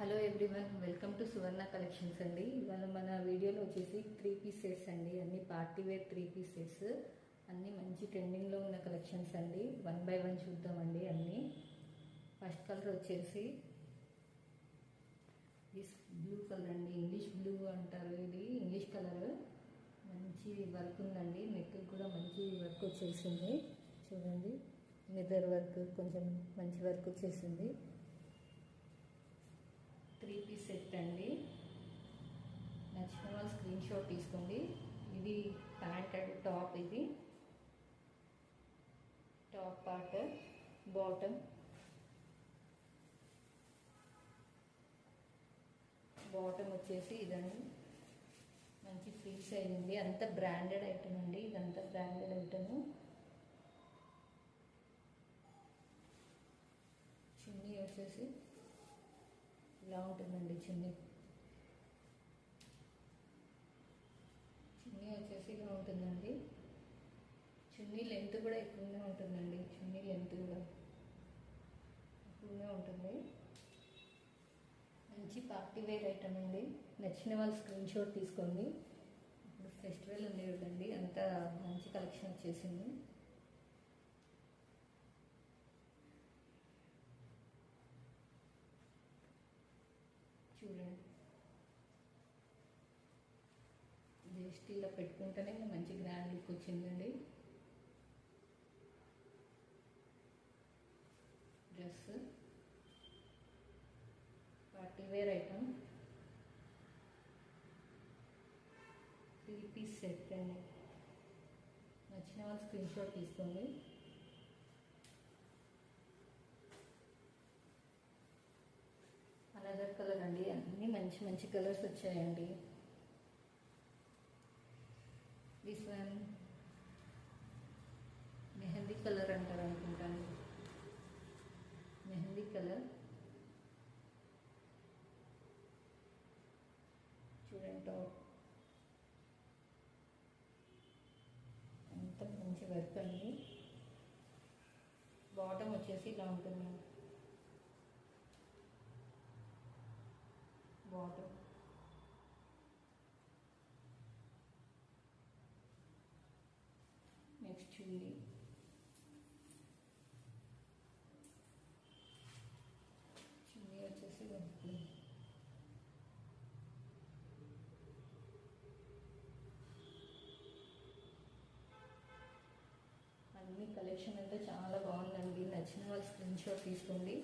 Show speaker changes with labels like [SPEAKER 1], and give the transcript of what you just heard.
[SPEAKER 1] Hello everyone, welcome to Suvarna collections అండి. ఇవాళ మన వీడియోలో వచ్చేసి 3 పీస్ సెట్స్ అండి. అన్ని పార్టీ వేర్ 3 పీస్ సెట్స్, అన్ని మంచి ట్రెండింగ్లో ఉన్న కలెక్షన్స్ అండి. 1 బై 1 చూద్దామండి అన్ని. ఫస్ట్ కలర్ వచ్చేసి దిస్ బ్లూ కలర్ అండి. ఇంగ్లీష్ బ్లూ అంటారు, ఇది ఇంగ్లీష్ కలర్. మంచి వర్క్ ఉందండి, నెక్ కూడా మంచి వర్క్ వచ్చేసింది. చూడండి, మిర్రర్ వర్క్, కొంచెం మంచి వర్క్ వచ్చేసింది. 3 పీస్ సెట్ అండి. నచ్చిన వాళ్ళు స్క్రీన్ షాట్ తీసుకోండి. ఇది ప్యాంట్ అండ్ టాప్, ఇది టాప్ పార్ట్, బాటమ్ వచ్చేసి ఇదండి. మంచి ఫ్రీ సైజ్ ఉంది. అంతా బ్రాండెడ్ ఐటమ్ అండి, ఇదంతా బ్రాండెడ్ ఐటమ్. చున్నీ వచ్చేసి ఇలా ఉంటుందండి. చున్నీ వచ్చేసి ఇలా ఉంటుందండి. చున్నీ లెంత్ కూడా ఎక్కువనే ఉంటుందండి. చున్నీ లెంత్ కూడా ఎక్కువనే ఉంటుంది. మంచి పార్టీ వేర్ ఐటమ్ అండి. నచ్చిన వాళ్ళు స్క్రీన్ షాట్ తీసుకోండి. ఇప్పుడు ఫెస్టివల్ ఉంది కదండి, అంతా మంచి కలెక్షన్ వచ్చేసింది. చూడండి, జస్ట్ ఇలా పెట్టుకుంటేనే మంచి గ్రాండ్ లుక్ వచ్చిందండి. Dress party wear item, 3 piece set అండి. నచ్చిన వాళ్ళు స్క్రీన్ షాట్ తీసుకోండి. అనదర్ కలర్ అండి. అన్నీ మంచి మంచి కలర్స్ వచ్చాయండి. దిస్ వన్ మెహందీ కలర్ అంటారు అనుకుంటాను. మెహందీ కలర్ చూడండి. టాప్ అంత మంచి వర్క్ అండి. బాటమ్ వచ్చేసి ఇలా ఉంటుంది. బాటమ్ నెక్స్ట్ చున్నీ. చున్నీ వచ్చేసి అన్ని కలెక్షన్ అయితే చాలా బాగుందండి. నచ్చిన వాళ్ళు స్క్రీన్ షాట్ తీసుకోండి.